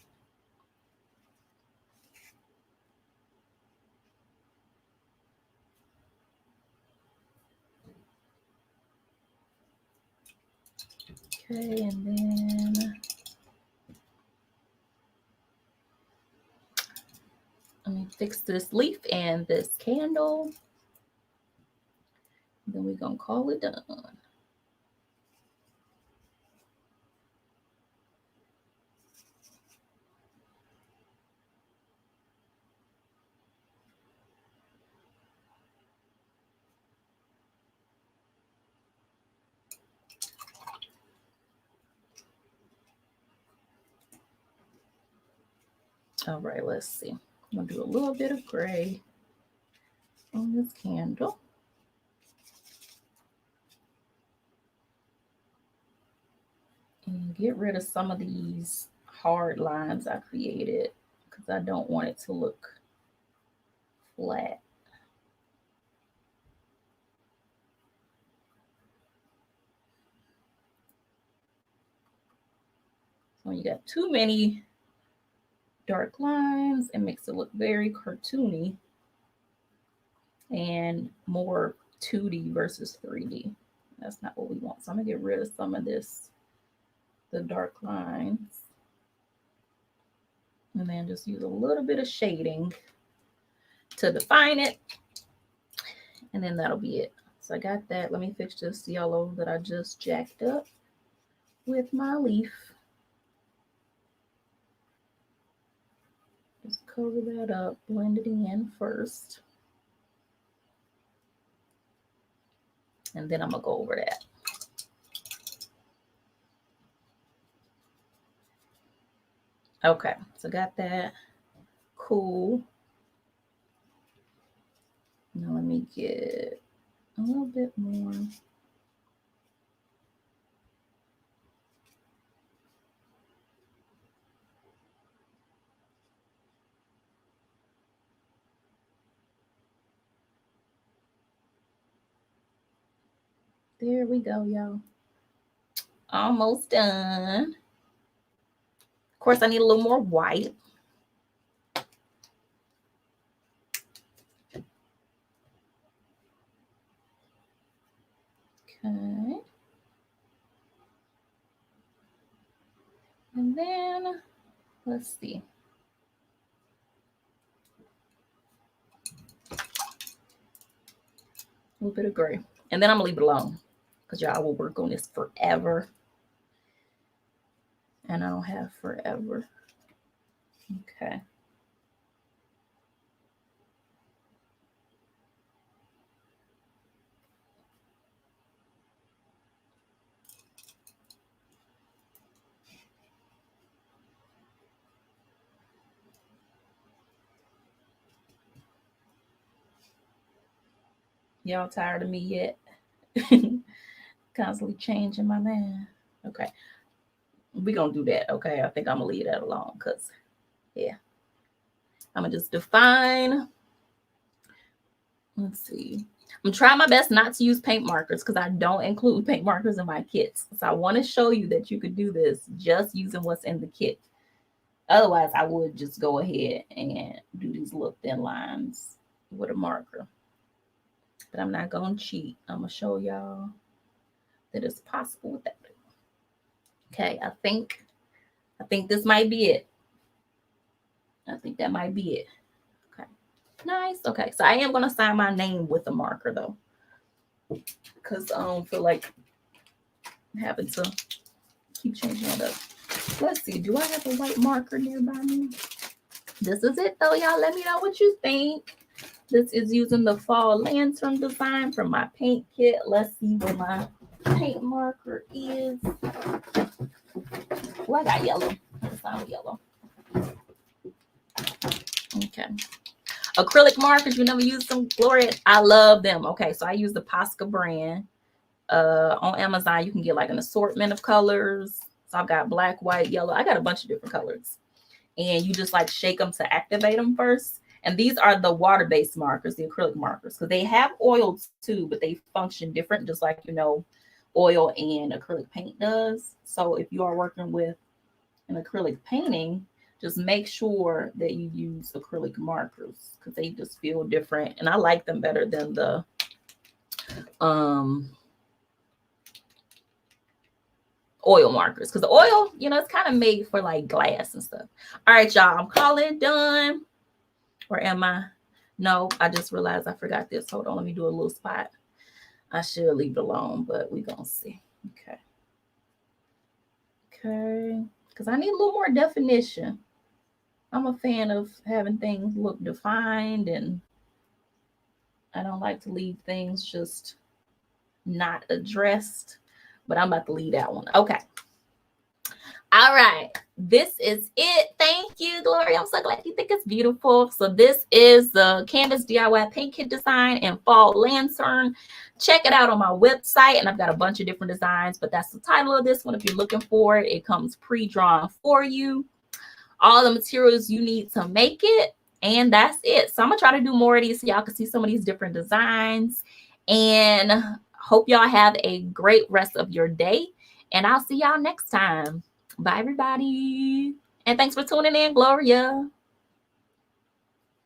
Okay, and then let me fix this leaf and this candle. Then we're gonna call it done. All right, let's see. I'm gonna do a little bit of gray on this candle. And get rid of some of these hard lines I created because I don't want it to look flat. So when you got too many dark lines, it makes it look very cartoony and more 2D versus 3D. That's not what we want. So I'm gonna get rid of some of this, the dark lines, and then just use a little bit of shading to define it. And then that'll be it. So I got that. Let me fix this yellow that I just jacked up with my leaf. Just cover that up, blend it in first. And then I'm gonna go over that. Okay, so got that. Cool. Now let me get a little bit more. There we go, y'all. Almost done. Of course, I need a little more white. Okay. And then, let's see. A little bit of gray. And then I'm gonna leave it alone. because y'all will work on this forever. And I don't have forever. Okay. Y'all tired of me yet? Constantly changing my mind. Okay. We're going to do that. Okay. I think I'm going to leave that alone because, yeah. I'm going to just define. Let's see. I'm trying my best not to use paint markers because I don't include paint markers in my kits. So I want to show you that you could do this just using what's in the kit. Otherwise, I would just go ahead and do these little thin lines with a marker. But I'm not going to cheat. I'm going to show y'all that it's possible with that. Okay, I think this might be it. I think that might be it. Okay, nice. Okay, so I am going to sign my name with a marker, though. Because I don't feel like having to keep changing it up. Let's see. Do I have a white marker nearby me? This is it, though, y'all. Let me know what you think. This is using the fall lantern design from my paint kit. Let's see where my paint marker is. Well, I got yellow. It's not yellow. Okay. Acrylic markers. You never use them, Gloria? I love them. Okay, so I use the Posca brand. On Amazon, you can get like an assortment of colors. So I've got black, white, yellow. I got a bunch of different colors. And you just like shake them to activate them first. And these are the water-based markers, the acrylic markers, because they have oils too, but they function different, just like, you know, oil and acrylic paint does. So if you are working with an acrylic painting, just make sure that you use acrylic markers because they just feel different. And I like them better than the oil markers, because the oil, you know, it's kind of made for like glass and stuff. All right, y'all, I'm calling it done. Or am I? No, I just realized I forgot this. Hold on, let me do a little spot. I should leave it alone, but we're going to see. Okay. Okay. Because I need a little more definition. I'm a fan of having things look defined, and I don't like to leave things just not addressed. But I'm about to leave that one. Okay. All right, this is it. Thank you, Gloria. I'm so glad you think it's beautiful. So this is the Canvas DIY paint kit design and fall lantern. Check it out on my website, and I've got a bunch of different designs, but that's the title of this one. If you're looking for it, it comes pre-drawn for you. All the materials you need to make it, and that's it. So I'm gonna try to do more of these so y'all can see some of these different designs, and hope y'all have a great rest of your day, and I'll see y'all next time. Bye, everybody. And thanks for tuning in, Gloria.